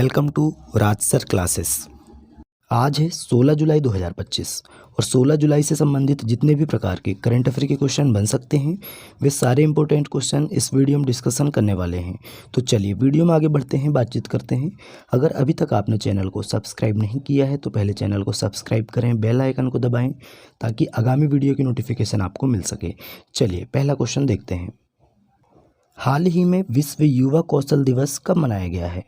Welcome to Raj sir classes. आज है 16 जुलाई 2025 और 16 जुलाई से संबंधित जितने भी प्रकार के करंट अफेयर के क्वेश्चन बन सकते हैं वे सारे इंपॉर्टेंट क्वेश्चन इस वीडियो में डिस्कशन करने वाले हैं। तो चलिए वीडियो में आगे बढ़ते हैं, बातचीत करते हैं। अगर अभी तक आपने चैनल को सब्सक्राइब नहीं किया है तो पहले चैनल को सब्सक्राइब करें, बेल आइकन को दबाएँ ताकि आगामी वीडियो की नोटिफिकेशन आपको मिल सके। चलिए पहला क्वेश्चन देखते हैं। हाल ही में विश्व युवा कौशल दिवस कब मनाया गया है?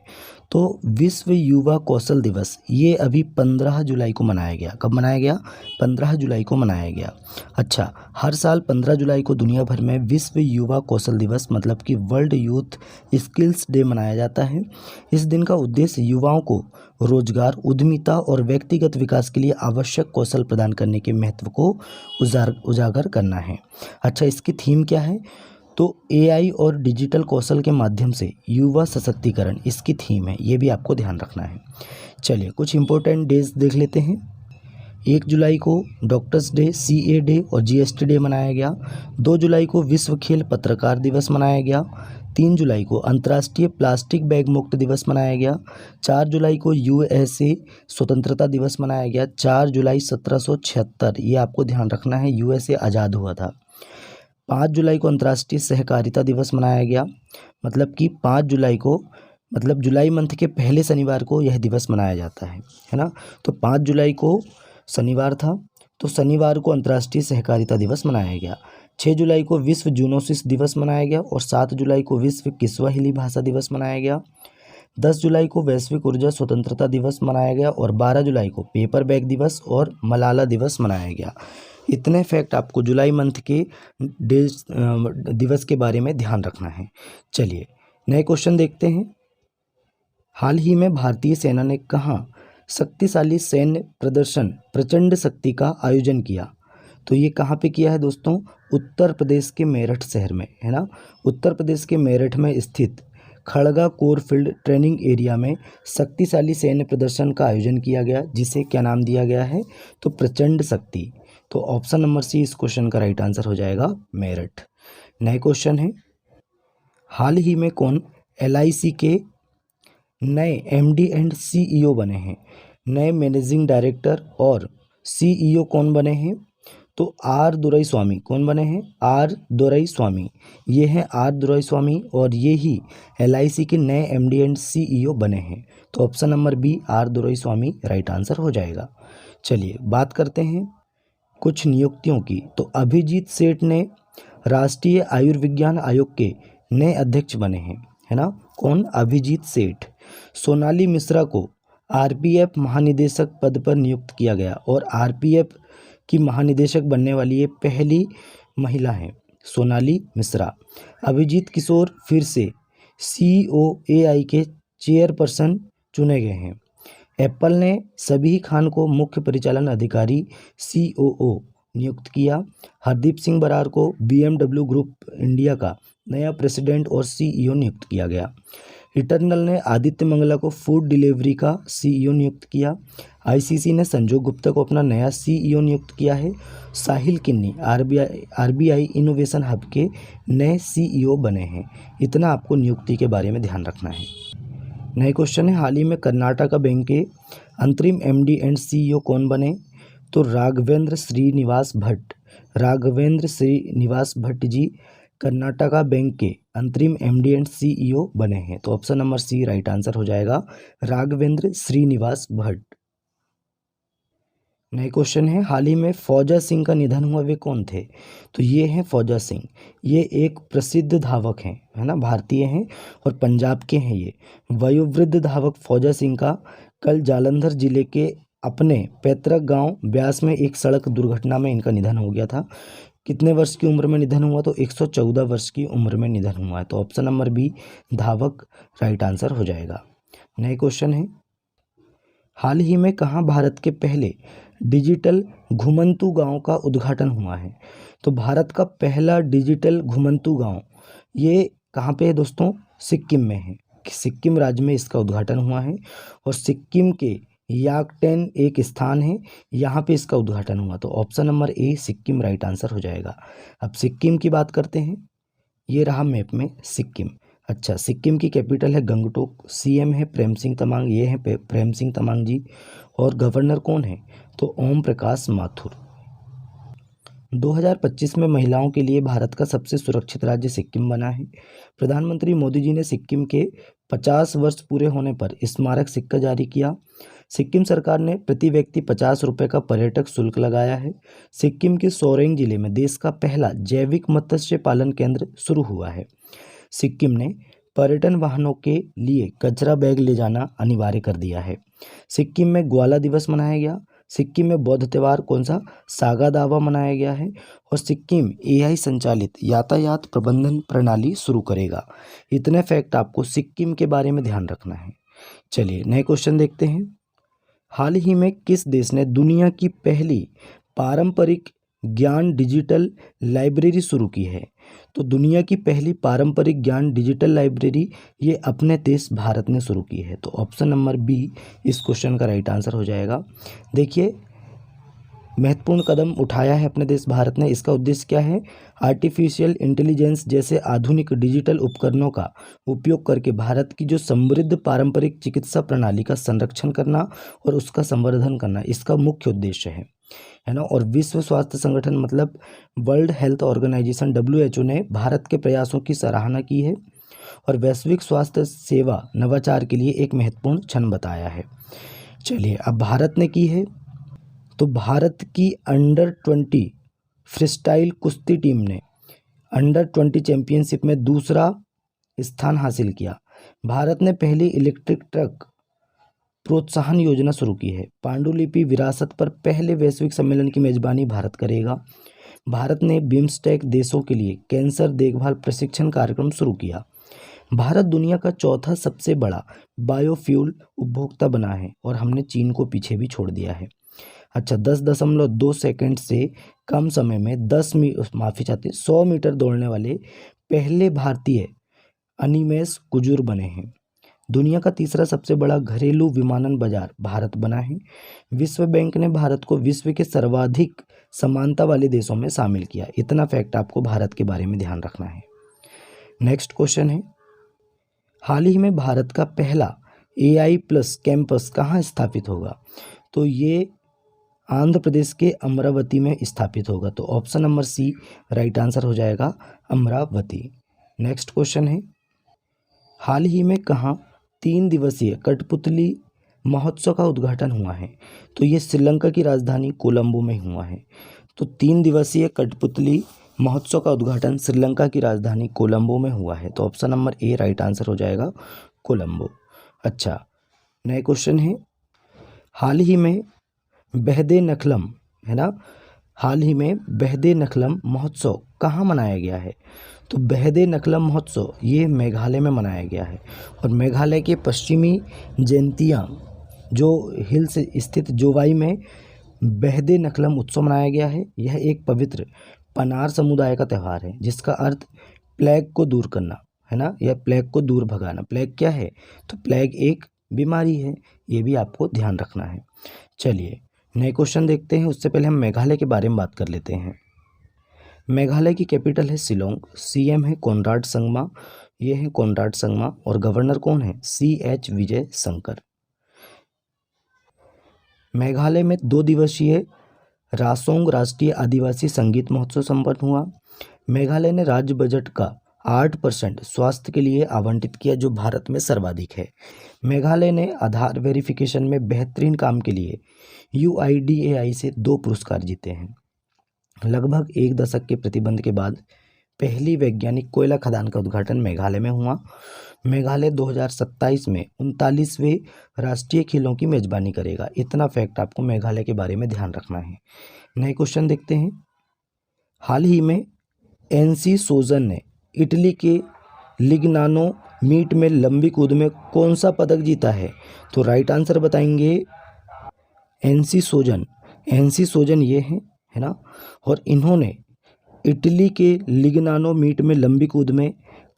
तो विश्व युवा कौशल दिवस ये अभी 15 जुलाई को मनाया गया। कब मनाया गया? 15 जुलाई को मनाया गया। अच्छा, हर साल 15 जुलाई को दुनिया भर में विश्व युवा कौशल दिवस मतलब कि वर्ल्ड यूथ स्किल्स डे मनाया जाता है। इस दिन का उद्देश्य युवाओं को रोजगार, उद्यमिता और व्यक्तिगत विकास के लिए आवश्यक कौशल प्रदान करने के महत्व को उजागर करना है। अच्छा, इसकी थीम क्या है? तो एआई और डिजिटल कौशल के माध्यम से युवा सशक्तिकरण इसकी थीम है, ये भी आपको ध्यान रखना है। चलिए कुछ इंपॉर्टेंट डेज देख लेते हैं। 1 जुलाई को डॉक्टर्स डे, सीए डे और जीएसटी डे मनाया गया। 2 जुलाई को विश्व खेल पत्रकार दिवस मनाया गया। 3 जुलाई को अंतर्राष्ट्रीय प्लास्टिक बैग मुक्त दिवस मनाया गया। 4 जुलाई को यूएसए स्वतंत्रता दिवस मनाया गया। 4 जुलाई 1776, ये आपको ध्यान रखना है, यूएसए आज़ाद हुआ था। 5 जुलाई को अंतर्राष्ट्रीय सहकारिता दिवस मनाया गया। मतलब कि 5 जुलाई को मतलब जुलाई मंथ के पहले शनिवार को यह दिवस मनाया जाता है ना। तो 5 जुलाई को शनिवार था, तो शनिवार को अंतर्राष्ट्रीय सहकारिता दिवस मनाया गया। 6 जुलाई को विश्व जूनोसिस दिवस मनाया गया और 7 जुलाई को विश्व किस्वाहिली भाषा दिवस मनाया गया। 10 जुलाई को वैश्विक ऊर्जा स्वतंत्रता दिवस मनाया गया और 12 जुलाई को पेपर बैग दिवस और मलाला दिवस मनाया गया। इतने फैक्ट आपको जुलाई मंथ के डेज दिवस के बारे में ध्यान रखना है। चलिए नए क्वेश्चन देखते हैं। हाल ही में भारतीय सेना ने कहाँ शक्तिशाली सैन्य प्रदर्शन प्रचंड शक्ति का आयोजन किया? तो ये कहाँ पे किया है दोस्तों? उत्तर प्रदेश के मेरठ शहर में, है ना। उत्तर प्रदेश के मेरठ में स्थित Khadga core field training area में शक्तिशाली सैन्य प्रदर्शन का आयोजन किया गया, जिसे क्या नाम दिया गया है? तो प्रचंड शक्ति। तो ऑप्शन नंबर सी इस क्वेश्चन का राइट आंसर हो जाएगा, मेरठ। नए क्वेश्चन है। हाल ही में कौन एलआईसी के नए एमडी एंड सीईओ बने हैं? नए मैनेजिंग डायरेक्टर और सीईओ कौन बने हैं? तो आर दोराईस्वामी कौन बने हैं? आर दोराईस्वामी, ये हैं आर दोराईस्वामी और ये ही एलआईसी के नए एमडी एंड सीईओ बने हैं। तो option number B R Doraiswamy right answer हो जाएगा। चलिए बात करते हैं कुछ नियुक्तियों की। तो अभिजीत सेठ ने राष्ट्रीय आयुर्विज्ञान आयोग के नए अध्यक्ष बने हैं, है ना। कौन? अभिजीत सेठ। सोनाली मिश्रा को आरपीएफ महानिदेशक पद पर नियुक्त किया गया और आरपीएफ की महानिदेशक बनने वाली ये पहली महिला हैं, सोनाली मिश्रा। अभिजीत किशोर फिर से सीओएआई के चेयरपर्सन चुने गए हैं। एप्पल ने सबीह खान को मुख्य परिचालन अधिकारी सीओओ नियुक्त किया। हरदीप सिंह बरार को बीएमडब्ल्यू ग्रुप इंडिया का नया प्रेसिडेंट और सीईओ नियुक्त किया गया। इटर्नल ने आदित्य मंगला को फूड डिलीवरी का सीईओ नियुक्त किया। आईसीसी ने संजोग गुप्ता को अपना नया सीईओ नियुक्त किया है। साहिल किन्नी आरबीआई इनोवेशन हब के नए सीईओ बने हैं। इतना आपको नियुक्ति के बारे में ध्यान रखना है। नए क्वेश्चन है। हाल ही में कर्नाटका बैंक के अंतरिम एमडी एंड सीईओ कौन बने? तो राघवेंद्र श्रीनिवास भट्ट। राघवेंद्र श्रीनिवास भट्ट जी कर्नाटका बैंक के अंतरिम एमडी एंड सीईओ बने हैं। तो option number C right answer हो जाएगा, राघवेंद्र श्रीनिवास भट्ट। नए क्वेश्चन है। हाल ही में फौजा सिंह का निधन हुआ, वे कौन थे? तो ये हैं फौजा सिंह। ये एक प्रसिद्ध धावक हैं, है ना, भारतीय हैं और पंजाब के हैं। ये वयोवृद्ध धावक फौजा सिंह का कल जालंधर जिले के अपने पैतृक गांव ब्यास में एक सड़क दुर्घटना में इनका निधन हो गया था। कितने वर्ष की उम्र में निधन हुआ? तो 114 वर्ष की उम्र में निधन हुआ है। तो ऑप्शन नंबर बी धावक राइट आंसर हो जाएगा। नए क्वेश्चन है। हाल ही में कहाँ भारत के पहले डिजिटल घुमंतू गांव का उद्घाटन हुआ है? तो भारत का पहला डिजिटल घुमंतू गांव ये कहाँ पे है दोस्तों? सिक्किम में है। सिक्किम राज्य में इसका उद्घाटन हुआ है और सिक्किम के याकटेन एक स्थान है, यहाँ पे इसका उद्घाटन हुआ। तो option number A Sikkim right answer हो जाएगा। अब सिक्किम की बात करते हैं। ये रहा मैप में सिक्किम। अच्छा, सिक्किम की कैपिटल है गंगटोक, सीएम है प्रेम सिंह तमांग, ये है प्रेम सिंह तमांग जी, और गवर्नर कौन है? तो ओम प्रकाश माथुर। 2025 में महिलाओं के लिए भारत का सबसे सुरक्षित राज्य सिक्किम बना है। प्रधानमंत्री मोदी जी ने सिक्किम के 50 वर्ष पूरे होने पर स्मारक सिक्का जारी किया। सिक्किम सरकार ने प्रति व्यक्ति 50 रुपये का पर्यटक शुल्क लगाया है। सिक्किम के सोरेंग जिले में देश का पहला जैविक मत्स्य पालन केंद्र शुरू हुआ है। सिक्किम ने पर्यटन वाहनों के लिए कचरा बैग ले जाना अनिवार्य कर दिया है। सिक्किम में ग्वाला दिवस मनाया गया। सिक्किम में बौद्ध त्यौहार कौन सा? सागा दावा मनाया गया है। और सिक्किम एआई संचालित यातायात प्रबंधन प्रणाली शुरू करेगा। इतने फैक्ट आपको सिक्किम के बारे में ध्यान रखना है। चलिए नए क्वेश्चन देखते हैं। हाल ही में किस देश ने दुनिया की पहली पारंपरिक ज्ञान डिजिटल लाइब्रेरी शुरू की है? तो दुनिया की पहली पारंपरिक ज्ञान डिजिटल लाइब्रेरी ये अपने देश भारत ने शुरू की है। तो ऑप्शन नंबर बी इस क्वेश्चन का राइट आंसर हो जाएगा। देखिए, महत्वपूर्ण कदम उठाया है अपने देश भारत ने। इसका उद्देश्य क्या है? आर्टिफिशियल इंटेलिजेंस जैसे आधुनिक डिजिटल उपकरणों का उपयोग करके भारत की जो समृद्ध पारंपरिक चिकित्सा प्रणाली का संरक्षण करना और उसका संवर्धन करना, इसका मुख्य उद्देश्य है ना। और विश्व स्वास्थ्य संगठन मतलब वर्ल्ड हेल्थ ऑर्गेनाइजेशन WHO ने भारत के प्रयासों की सराहना की है और वैश्विक स्वास्थ्य सेवा नवाचार के लिए एक महत्वपूर्ण क्षण बताया है। चलिए, अब भारत ने की है, तो भारत की अंडर-20 फ्रीस्टाइल कुश्ती टीम ने अंडर-20 चैंपियनशिप में दूसरा स्थान हासिल किया। भारत ने पहली इलेक्ट्रिक ट्रक प्रोत्साहन योजना शुरू की है। पांडुलिपि विरासत पर पहले वैश्विक सम्मेलन की मेजबानी भारत करेगा। भारत ने बिम्स्टेक देशों के लिए कैंसर देखभाल प्रशिक्षण कार्यक्रम शुरू किया। भारत दुनिया का चौथा सबसे बड़ा बायोफ्यूल उपभोक्ता बना है और हमने चीन को पीछे भी छोड़ दिया है। अच्छा, 10.2 सेकंड से कम समय में 100 मीटर दौड़ने वाले पहले भारतीय अनिमेश कुजूर बने हैं। दुनिया का तीसरा सबसे बड़ा घरेलू विमानन बाजार भारत बना है। विश्व बैंक ने भारत को विश्व के सर्वाधिक समानता वाले देशों में शामिल किया। इतना फैक्ट आपको भारत के बारे में ध्यान रखना है। नेक्स्ट क्वेश्चन है, हाल ही में भारत का पहला AI प्लस कैंपस कहाँ स्थापित होगा? तो ये आंध्र प्रदेश के अमरावती में स्थापित होगा। तो option number C right answer हो जाएगा, अमरावती। नेक्स्ट क्वेश्चन है, हाल ही में कहाँ 3 दिवसीय कठपुतली महोत्सव का उद्घाटन हुआ है? तो ये श्रीलंका की राजधानी कोलंबो में हुआ है। तो 3 दिवसीय कठपुतली महोत्सव का उद्घाटन श्रीलंका की राजधानी कोलंबो में हुआ है। तो option number A right answer हो जाएगा, कोलंबो। अच्छा, नए क्वेश्चन है, हाल ही में बहदे नखलम है ना, हाल ही में बहदे नखलम महोत्सव कहाँ मनाया गया है? तो बहदे नखलम महोत्सव ये मेघालय में मनाया गया है और मेघालय के पश्चिमी जैंतियांग जो हिल्स स्थित जोवाई में बहदे नखलम उत्सव मनाया गया है। यह एक पवित्र पनार समुदाय का त्यौहार है जिसका अर्थ प्लेग को दूर करना है ना, या प्लेग को दूर भगाना। प्लेग क्या है? तो प्लेग एक बीमारी है, ये भी आपको ध्यान रखना है। चलिए नए क्वेश्चन देखते हैं। उससे पहले हम मेघालय के बारे में बात कर लेते हैं। मेघालय की कैपिटल है शिलोंग, सीएम है कोनराड संगमा, ये है कोनराड संगमा, और गवर्नर कौन है? CH विजय शंकर। मेघालय में 2 दिवसीय रासोंग राष्ट्रीय आदिवासी संगीत महोत्सव संपन्न हुआ। मेघालय ने राज्य बजट का 8% स्वास्थ्य के लिए आवंटित किया, जो भारत में सर्वाधिक है। मेघालय ने आधार वेरिफिकेशन में बेहतरीन काम के लिए UIDAI से 2 पुरस्कार जीते हैं। लगभग 1 दशक के प्रतिबंध के बाद पहली वैज्ञानिक कोयला खदान का उद्घाटन मेघालय में हुआ। मेघालय 2027 में 39वें राष्ट्रीय खेलों की मेजबानी करेगा। इतना फैक्ट आपको मेघालय के बारे में ध्यान रखना है। नए क्वेश्चन देखते हैं। हाल ही में NC सोजन ने इटली के लिग्नानो मीट में लंबी कूद में कौन सा पदक जीता है? तो राइट आंसर बताएंगे NC सोजन ये है ना, और इन्होंने इटली के लिग्नानो मीट में लंबी कूद में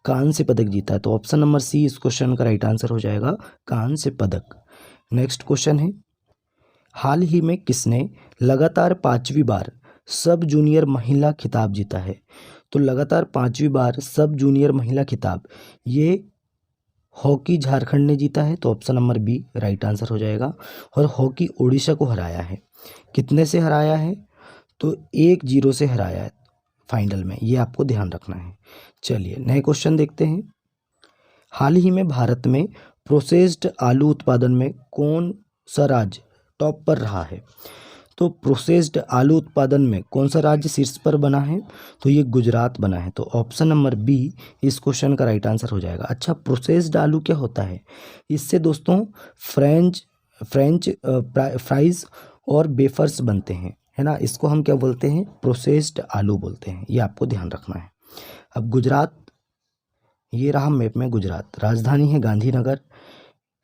कांस्य पदक जीता है। तो ऑप्शन नंबर सी इस क्वेश्चन का राइट आंसर हो जाएगा, कांस्य पदक। नेक्स्ट क्वेश्चन है, हाल ही में किसने लगातार 5वीं बार सब जूनियर महिला खिताब जीता है? तो लगातार 5वीं बार सब जूनियर महिला खिताब ये हॉकी झारखंड ने जीता है, तो option number B right answer हो जाएगा। और हॉकी ओडिशा को हराया है, कितने से हराया है, तो 1-0 से हराया है फाइनल में, ये आपको ध्यान रखना है। चलिए नए क्वेश्चन देखते हैं। हाल ही में भारत में प्रोसेस्ड आलू उत्पादन में कौन सा राज्य टॉप पर रहा है? तो प्रोसेस्ड आलू उत्पादन में कौन सा राज्य शीर्ष पर बना है? तो ये गुजरात बना है, तो ऑप्शन नंबर बी इस क्वेश्चन का राइट आंसर हो जाएगा। अच्छा, प्रोसेस्ड आलू क्या होता है? इससे दोस्तों फ्रेंच फ्राइज और वेफर्स बनते हैं, है ना। इसको हम क्या बोलते हैं? प्रोसेस्ड आलू बोलते हैं, ये आपको ध्यान रखना है। अब गुजरात, ये रहा मैप में गुजरात। राजधानी है गांधीनगर,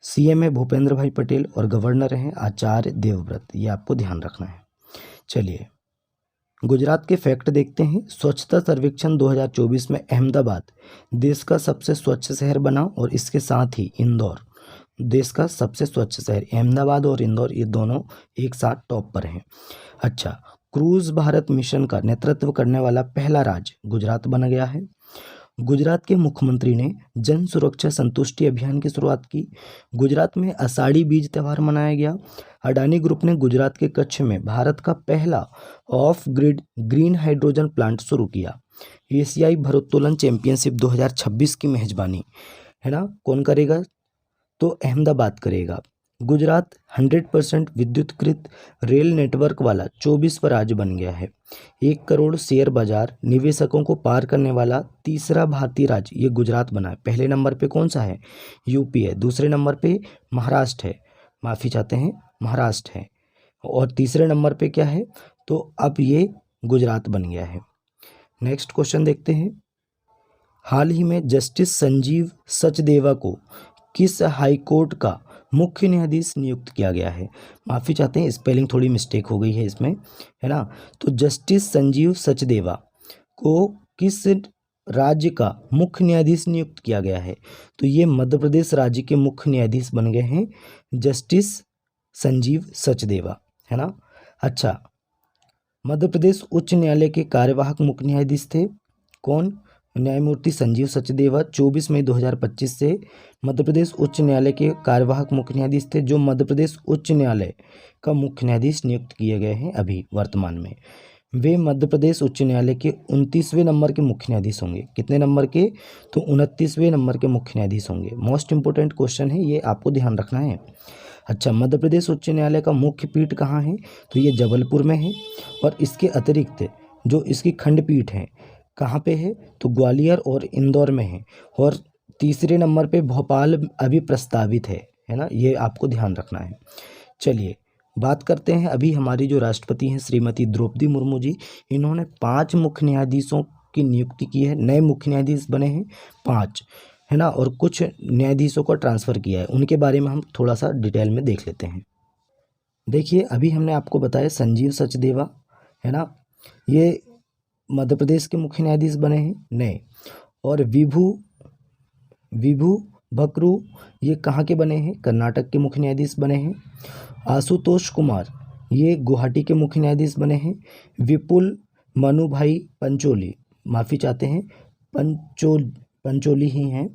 सीएम है भूपेंद्र भाई पटेल और गवर्नर हैं आचार्य देवव्रत, ये आपको ध्यान रखना है। चलिए गुजरात के फैक्ट देखते हैं। स्वच्छता सर्वेक्षण 2024 में अहमदाबाद देश का सबसे स्वच्छ शहर बना, और इसके साथ ही इंदौर देश का सबसे स्वच्छ शहर। अहमदाबाद और इंदौर ये दोनों एक साथ टॉप पर हैं। अच्छा, क्रूज भारत मिशन का नेतृत्व करने वाला पहला राज्य गुजरात बन गया है। गुजरात के मुख्यमंत्री ने जन सुरक्षा संतुष्टि अभियान की शुरुआत की। गुजरात में आषाढ़ी बीज त्यौहार मनाया गया। अडानी ग्रुप ने गुजरात के कच्छ में भारत का पहला of grid green hydrogen plant शुरू किया। एशियाई भारोत्तोलन चैंपियनशिप 2026 की मेजबानी, है ना, कौन करेगा? तो अहमदाबाद करेगा। गुजरात 100% विद्युतकृत रेल नेटवर्क वाला 24वां राज्य बन गया है। 1 करोड़ शेयर बाजार निवेशकों को पार करने वाला तीसरा भारतीय राज्य ये गुजरात बना है। पहले नंबर पे कौन सा है? यूपी है, दूसरे नंबर पे महाराष्ट्र है, माफ़ी चाहते हैं महाराष्ट्र है, और तीसरे नंबर पे क्या है? तो अब ये गुजरात बन गया है। नेक्स्ट क्वेश्चन देखते हैं। हाल ही में जस्टिस संजीव सचदेवा को किस हाई कोर्ट का मुख्य न्यायाधीश नियुक्त किया गया है? माफ़ी चाहते हैं, स्पेलिंग थोड़ी मिस्टेक हो गई है इसमें, है ना। तो जस्टिस संजीव सचदेवा को किस राज्य का मुख्य न्यायाधीश नियुक्त किया गया है? तो ये मध्य प्रदेश राज्य के मुख्य न्यायाधीश बन गए हैं जस्टिस संजीव सचदेवा, है ना। अच्छा, मध्य प्रदेश उच्च न्यायालय के कार्यवाहक मुख्य न्यायाधीश थे कौन? न्यायमूर्ति संजीव सचदेवा 24 मई 2025 से मध्य प्रदेश उच्च न्यायालय के कार्यवाहक मुख्य न्यायाधीश थे, जो मध्य प्रदेश उच्च न्यायालय का मुख्य न्यायाधीश नियुक्त किए गए हैं अभी वर्तमान में। वे मध्य प्रदेश उच्च न्यायालय के 29वें नंबर के मुख्य न्यायाधीश होंगे। कितने नंबर के? तो 29वें नंबर के मुख्य न्यायाधीश होंगे। मोस्ट इंपोर्टेंट क्वेश्चन है ये, आपको ध्यान रखना है। अच्छा, मध्य प्रदेश उच्च न्यायालय का मुख्य पीठ कहाँ है? तो ये जबलपुर में है, और इसके अतिरिक्त जो इसकी खंडपीठ है कहाँ पे है? तो ग्वालियर और इंदौर में है, और तीसरे नंबर पे भोपाल अभी प्रस्तावित है ना, ये आपको ध्यान रखना है। चलिए बात करते हैं, अभी हमारी जो राष्ट्रपति हैं श्रीमती द्रौपदी मुर्मू जी, इन्होंने 5 मुख्य न्यायाधीशों की नियुक्ति की है। नए मुख्य न्यायाधीश बने हैं 5, है ना, और कुछ न्यायाधीशों को ट्रांसफ़र किया है। उनके बारे में हम थोड़ा सा डिटेल में देख लेते हैं। देखिए, अभी हमने आपको बताया संजीव सचदेवा, है ना, ये मध्य प्रदेश के मुख्य न्यायाधीश बने हैं नए। और विभू बकरू ये कहाँ के बने हैं? कर्नाटक के मुख्य न्यायाधीश बने हैं। आशुतोष कुमार ये गुवाहाटी के मुख्य न्यायाधीश बने हैं। विपुल मनुभाई पंचोली, माफ़ी चाहते हैं पंचोली ही हैं,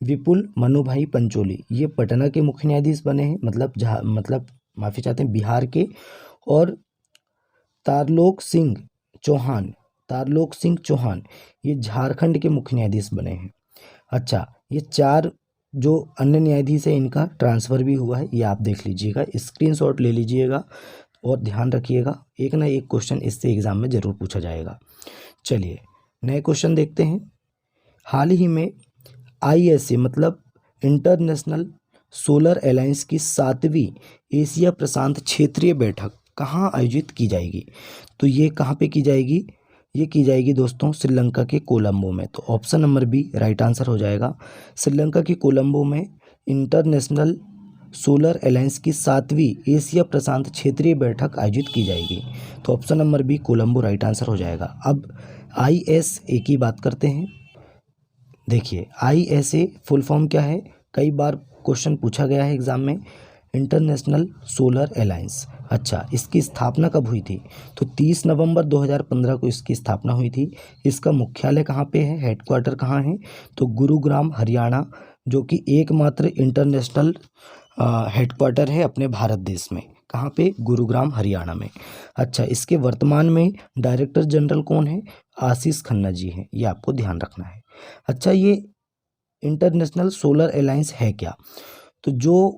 विपुल मनुभाई पंचोली ये पटना के मुख्य न्यायाधीश बने हैं, मतलब माफ़ी चाहते हैं बिहार के। और तारलोक सिंह चौहान ये झारखंड के मुख्य न्यायाधीश बने हैं। अच्छा, ये 4 जो अन्य न्यायाधीश है इनका ट्रांसफ़र भी हुआ है, ये आप देख लीजिएगा, स्क्रीनशॉट ले लीजिएगा और ध्यान रखिएगा, एक ना एक क्वेश्चन इससे एग्ज़ाम में ज़रूर पूछा जाएगा। चलिए नए क्वेश्चन देखते हैं। हाल ही में ISA मतलब इंटरनेशनल सोलर अलायंस की 7वीं एशिया प्रशांत क्षेत्रीय बैठक कहाँ आयोजित की जाएगी? तो ये कहाँ पे की जाएगी? ये की जाएगी दोस्तों श्रीलंका के कोलंबो में, तो option number B right answer हो जाएगा। श्रीलंका के कोलंबो में इंटरनेशनल सोलर अलायंस की 7वीं एशिया प्रशांत क्षेत्रीय बैठक आयोजित की जाएगी, तो option number B Colombo right answer हो जाएगा। अब ISA की बात करते हैं। देखिए ISA फुल फॉर्म क्या है, कई बार क्वेश्चन पूछा गया है एग्जाम में, इंटरनेशनल सोलर अलायंस। अच्छा, इसकी स्थापना कब हुई थी? तो 30 नवंबर 2015 को इसकी स्थापना हुई थी। इसका मुख्यालय कहाँ पे है, हेडक्वार्टर कहाँ है? तो गुरुग्राम हरियाणा, जो कि एकमात्र इंटरनेशनल हेडक्वार्टर है अपने भारत देश में। कहाँ पे? गुरुग्राम हरियाणा में। अच्छा, इसके वर्तमान में डायरेक्टर जनरल कौन है? आशीष खन्ना जी हैं, ये आपको ध्यान रखना है। अच्छा, ये इंटरनेशनल सोलर अलायंस है क्या? तो जो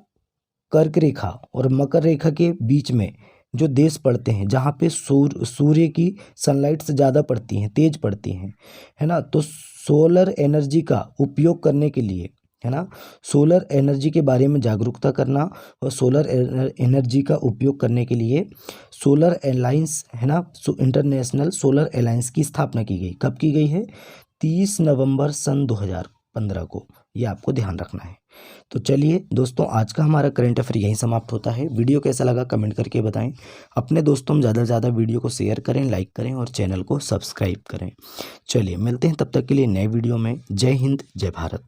कर्क रेखा और मकर रेखा के बीच में जो देश पड़ते हैं, जहाँ पे सूर्य की सनलाइट से ज़्यादा पड़ती हैं, तेज पड़ती हैं, है ना, तो सोलर एनर्जी का उपयोग करने के लिए, है ना, सोलर एनर्जी के बारे में जागरूकता करना और सोलर एनर्जी का उपयोग करने के लिए सोलर अलायंस, है ना, इंटरनेशनल सोलर अलायंस की स्थापना की गई। कब की गई है? 30 नवंबर सन 2015 को। ये आपको ध्यान रखना है। तो चलिए दोस्तों, आज का हमारा करंट अफेयर यहीं समाप्त होता है। वीडियो कैसा लगा कमेंट करके बताएं। अपने दोस्तों में ज़्यादा से ज़्यादा वीडियो को शेयर करें, लाइक करें और चैनल को सब्सक्राइब करें। चलिए मिलते हैं तब तक के लिए नए वीडियो में। जय हिंद, जय भारत।